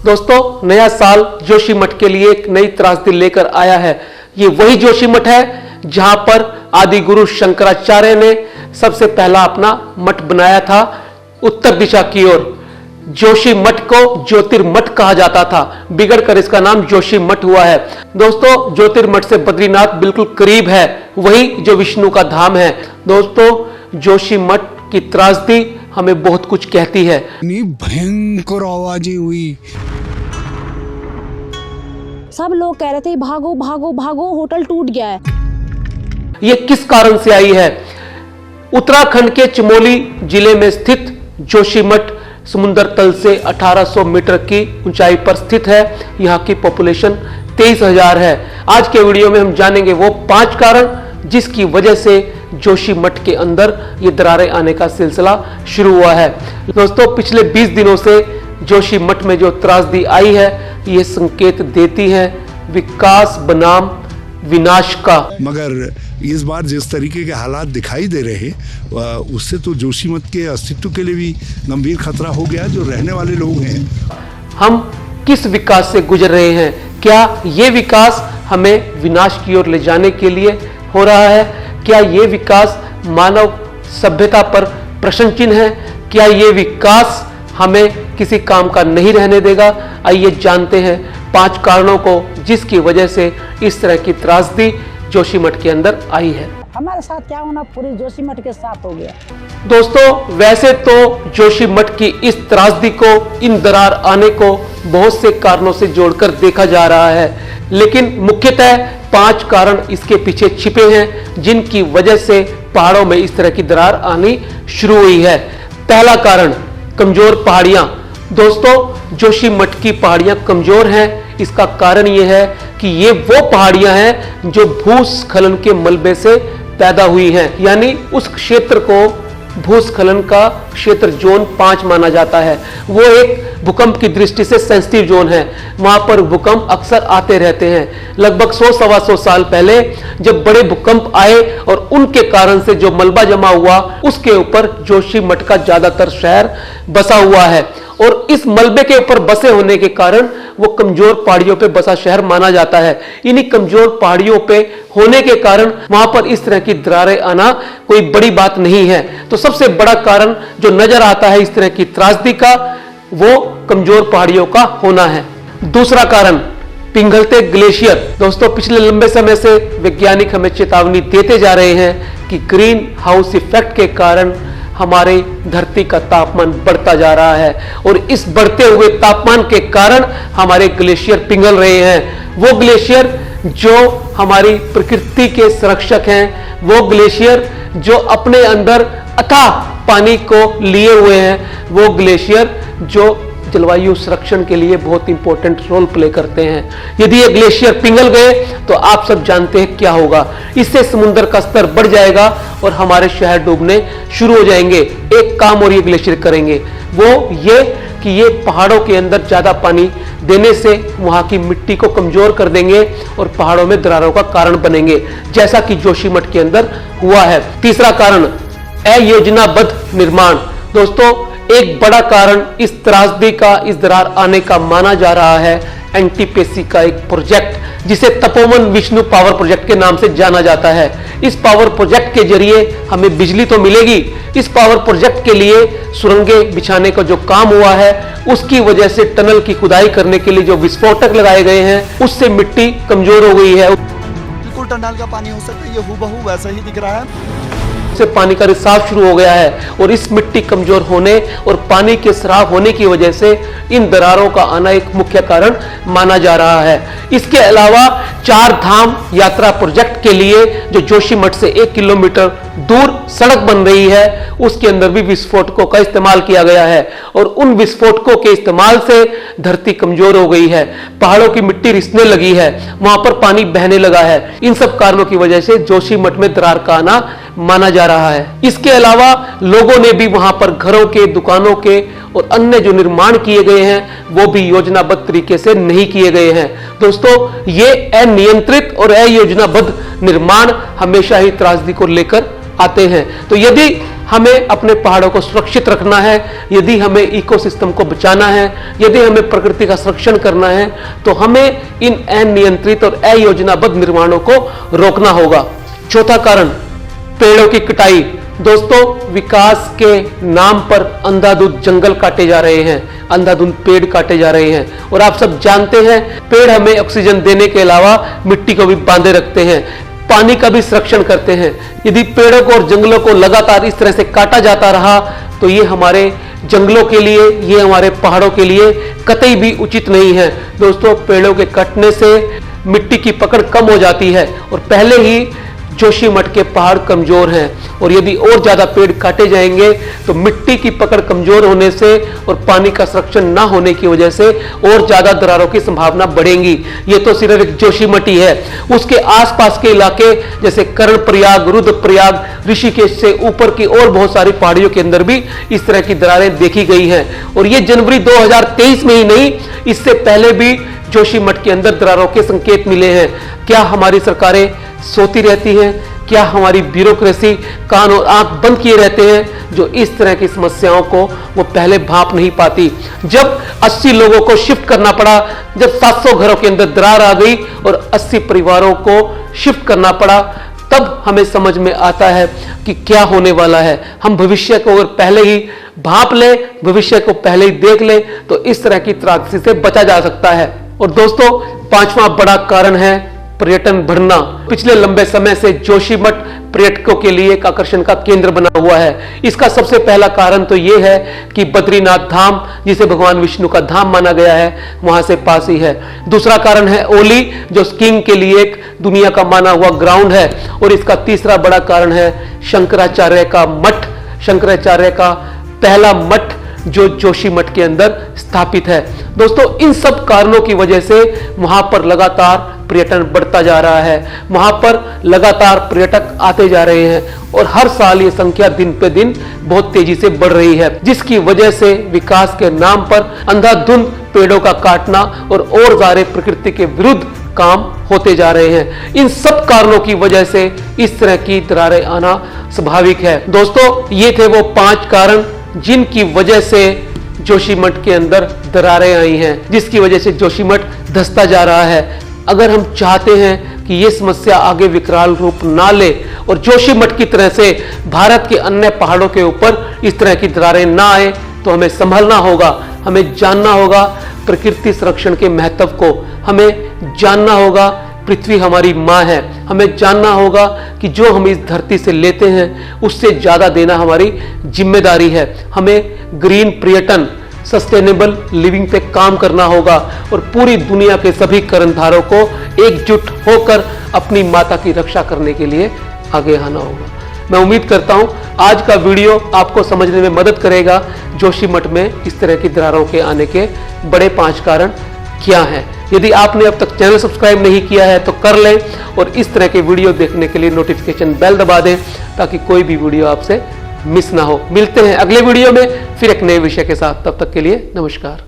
दोस्तों, नया साल जोशीमठ के लिए एक नई त्रासदी लेकर आया है। ये वही जोशीमठ है जहां पर आदि गुरु शंकराचार्य ने सबसे पहला अपना मठ बनाया था उत्तर दिशा की ओर। जोशीमठ को ज्योतिर्मठ कहा जाता था, बिगड़कर इसका नाम जोशीमठ हुआ है। दोस्तों, ज्योतिर्मठ से बद्रीनाथ बिल्कुल करीब है, वही जो विष्णु का धाम है। दोस्तों, जोशीमठ की त्रासदी हमें बहुत कुछ कहती है। भयंकर आवाजें हुई, सब लोग कह रहे थे भागो भागो भागो, होटल टूट गया है। ये किस कारण से आई है? उत्तराखंड के चमोली जिले में स्थित जोशीमठ समुद्र तल से 1800 मीटर की ऊंचाई पर स्थित है। यहाँ की पॉपुलेशन 23,000 है। आज के वीडियो में हम जानेंगे वो 5 कारण जिसकी वजह से जोशीमठ के अंदर ये दरारें आने का सिलसिला शुरू हुआ है। दोस्तों, पिछले 20 दिनों से जोशीमठ में जो त्रासदी आई है, ये संकेत देती है विकास बनाम विनाश का। मगर इस बार जिस तरीके के हालात दिखाई दे रहे उससे तो जोशीमठ के अस्तित्व के लिए भी गंभीर खतरा हो गया। जो रहने वाले लोग हैं, हम किस विकास से गुजर रहे हैं? क्या ये विकास हमें विनाश की ओर ले जाने के लिए हो रहा है? क्या ये विकास मानव सभ्यता पर प्रश्न चिन्ह है? क्या ये विकास हमें किसी काम का नहीं रहने देगा? आइए जानते हैं 5 कारणों को जिसकी वजह से इस तरह की त्रासदी जोशीमठ के अंदर आई है। हमारे साथ क्या होना पूरी जोशीमठ के साथ हो गया। दोस्तों, वैसे तो जोशीमठ की इस त्रासदी को, इन दरार आने को बहुत से कारणों से जोड़कर देखा जा रहा है, लेकिन मुख्यतः 5 कारण इसके पीछे छिपे हैं जिनकी वजह से पहाड़ों में इस तरह की दरार आनी शुरू हुई है। पहला कारण, कमजोर पहाड़ियां। दोस्तों, जोशीमठ की पहाड़ियां कमजोर हैं। इसका कारण यह है कि ये वो पहाड़ियां हैं जो भूस्खलन के मलबे से पैदा हुई हैं, यानी उस क्षेत्र को भूस्खलन का क्षेत्र जोन 5 माना जाता है। वो एक भूकंप की दृष्टि से सेंसिटिव जोन है। वहां पर भूकंप अक्सर आते रहते हैं। लगभग 100-125 साल पहले जब बड़े भूकंप आए और उनके कारण से जो मलबा जमा हुआ, उसके ऊपर जोशीमठ का ज्यादातर शहर बसा हुआ है और इस मलबे के ऊपर बसे होने के कारण वो कमजोर पहाड़ियों पे बसा शहर माना जाता है। इन्हीं कमजोर पहाड़ियों पे होने के कारण वहां पर इस तरह की दरारें आना कोई बड़ी बात नहीं है। तो सबसे बड़ा कारण जो नजर आता है इस तरह की त्रासदी का, वो कमजोर पहाड़ियों का होना है। दूसरा कारण, पिघलते ग्लेशियर। दोस्तों, पिछले लंबे समय से वैज्ञानिक हमें चेतावनी देते जा रहे हैं कि ग्रीन हाउस इफेक्ट के कारण हमारे धरती का तापमान बढ़ता जा रहा है और इस बढ़ते हुए तापमान के कारण हमारे ग्लेशियर पिघल रहे हैं। वो ग्लेशियर जो हमारी प्रकृति के संरक्षक हैं, वो ग्लेशियर जो अपने अंदर अथाह पानी को लिए हुए हैं, वो ग्लेशियर जो जलवायु संरक्षण के लिए बहुत इंपॉर्टेंट रोल प्ले करते हैं। यदि ये ग्लेशियर पिघल गए तो आप सब जानते हैं क्या होगा। इससे समुद्र का स्तर बढ़ जाएगा और हमारे शहर डूबने शुरू हो जाएंगे। एक काम और ये ग्लेशियर करेंगे, वो ये कि ये पहाड़ों के अंदर ज्यादा पानी देने से वहां की मिट्टी को कमजोर कर देंगे और पहाड़ों में दरारों का कारण बनेंगे, जैसा कि जोशीमठ के अंदर हुआ है। तीसरा कारण, अयोजनाबद्ध निर्माण। दोस्तों, एक बड़ा कारण इस त्रासदी का, इस दरार आने का माना जा रहा है एनटीपीसी का एक प्रोजेक्ट जिसे तपोवन विष्णु पावर प्रोजेक्ट के नाम से जाना जाता है। इस पावर प्रोजेक्ट के जरिए हमें बिजली तो मिलेगी। इस पावर प्रोजेक्ट के लिए सुरंगें बिछाने का जो काम हुआ है, उसकी वजह से टनल की खुदाई करने के लिए जो विस्फोटक लगाए गए हैं, उससे मिट्टी कमजोर हो गई है। बिल्कुल टनल का पानी हो सकता है, ये हूबहू वैसा ही दिख रहा है। से पानी का रिसाव शुरू हो गया है और इस मिट्टी कमजोर होने और पानी के स्राव होने की वजह से इन दरारों का आना एक मुख्य कारण माना जा रहा है। इसके अलावा 4 धाम यात्रा प्रोजेक्ट के लिए जो जोशीमठ से 1 किलोमीटर दूर सड़क बन रही है, उसके अंदर भी विस्फोटकों का इस्तेमाल किया गया है और उन विस्फोटकों के इस्तेमाल से धरती कमजोर हो गई है, पहाड़ों की मिट्टी रिसने लगी है, वहां पर पानी बहने लगा है। इन सब कारणों की वजह से जोशीमठ में दरार का आना माना जा रहा है। इसके अलावा लोगों ने भी वहां पर घरों के, दुकानों के और अन्य जो निर्माण किए गए हैं, वो भी योजनाबद्ध तरीके से नहीं किए गए हैं। दोस्तों, ये अनियंत्रित और अयोजनाबद्ध निर्माण हमेशा ही त्रासदी को लेकर आते हैं। तो यदि हमें अपने पहाड़ों को सुरक्षित रखना है, यदि हमें इकोसिस्टम को बचाना है, यदि हमें प्रकृति का संरक्षण करना है, तो हमें इन अनियंत्रित और अयोजनाबद्ध निर्माणों को रोकना होगा। चौथा कारण, पेड़ों की कटाई। दोस्तों, विकास के नाम पर अंधाधुंध जंगल काटे जा रहे हैं, अंधाधुंध पेड़ काटे जा रहे हैं। और आप सब जानते हैं, पेड़ हमें ऑक्सीजन देने के अलावा मिट्टी को भी बांधे रखते हैं, पानी का भी संरक्षण करते हैं। यदि पेड़ों को और जंगलों को लगातार इस तरह से काटा जाता रहा तो ये हमारे जंगलों के लिए, ये हमारे पहाड़ों के लिए कतई भी उचित नहीं है। दोस्तों, पेड़ों के कटने से मिट्टी की पकड़ कम हो जाती है और पहले ही जोशीमठ के पहाड़ कमजोर हैं, और यदि और ज्यादा पेड़ काटे जाएंगे तो मिट्टी की पकड़ कमजोर होने से और पानी का संरक्षण न होने की वजह से और ज्यादा दरारों की संभावना बढ़ेगी। ये तो सिर्फ एक जोशीमठ ही है, उसके आसपास के इलाके जैसे कर्णप्रयाग, रुद्रप्रयाग, ऋषिकेश से ऊपर की और बहुत सारी पहाड़ियों के अंदर भी इस तरह की दरारें देखी गई हैं। और ये जनवरी 2023 में ही नहीं, इससे पहले भी जोशीमठ के अंदर दरारों के संकेत मिले हैं। क्या हमारी सरकारें सोती रहती हैं? क्या हमारी ब्यूरोक्रेसी कान और आंख बंद किए रहते हैं जो इस तरह की समस्याओं को वो पहले भांप नहीं पाती? जब 80 लोगों को शिफ्ट करना पड़ा, जब 700 घरों के अंदर दरार आ गई और 80 परिवारों को शिफ्ट करना पड़ा, तब हमें समझ में आता है कि क्या होने वाला है। हम भविष्य को अगर पहले ही भांप ले, भविष्य को पहले ही देख ले, तो इस तरह की त्रासदी से बचा जा सकता है। और दोस्तों, पांचवा बड़ा कारण है पर्यटन बढ़ना। पिछले लंबे समय से जोशीमठ पर्यटकों के लिए एक आकर्षण का केंद्र बना हुआ है। इसका सबसे पहला कारण तो यह है कि बद्रीनाथ धाम, जिसे भगवान विष्णु का धाम माना गया है, वहां से पास ही है। दूसरा कारण है ओली, जो स्कीइंग के लिए एक दुनिया का माना हुआ ग्राउंड है। और इसका तीसरा बड़ा कारण है शंकराचार्य का मठ, शंकराचार्य का पहला मठ जो जोशीमठ के अंदर स्थापित है। दोस्तों, इन सब कारणों की वजह से वहां पर लगातार पर्यटन बढ़ता जा रहा है, वहां पर लगातार पर्यटक आते जा रहे हैं और हर साल ये संख्या दिन पे दिन बहुत तेजी से बढ़ रही है, जिसकी वजह से विकास के नाम पर अंधाधुंध पेड़ों का काटना और ज्यादा प्रकृति के विरुद्ध काम होते जा रहे हैं। इन सब कारणों की वजह से इस तरह की दरारें आना स्वाभाविक है। दोस्तों, ये थे वो 5 कारण जिनकी वजह से जोशीमठ के अंदर दरारें आई हैं, जिसकी वजह से जोशीमठ धंसता जा रहा है। अगर हम चाहते हैं कि ये समस्या आगे विकराल रूप ना ले और जोशीमठ की तरह से भारत के अन्य पहाड़ों के ऊपर इस तरह की दरारें ना आए, तो हमें संभलना होगा, हमें जानना होगा प्रकृति संरक्षण के महत्व को, हमें जानना होगा पृथ्वी हमारी माँ है, हमें जानना होगा कि जो हम इस धरती से लेते हैं उससे ज्यादा देना हमारी जिम्मेदारी है। हमें ग्रीन पर्यटन, सस्टेनेबल लिविंग पे काम करना होगा और पूरी दुनिया के सभी कर्णधारों को एकजुट होकर अपनी माता की रक्षा करने के लिए आगे आना होगा। मैं उम्मीद करता हूं आज का वीडियो आपको समझने में मदद करेगा जोशीमठ में इस तरह की दरारों के आने के बड़े 5 कारण क्या हैं। यदि आपने अब तक चैनल सब्सक्राइब नहीं किया है तो कर लें और इस तरह के वीडियो देखने के लिए नोटिफिकेशन बेल दबा दें ताकि कोई भी वीडियो आपसे मिस ना हो। मिलते हैं अगले वीडियो में फिर एक नए विषय के साथ, तब तक के लिए नमस्कार।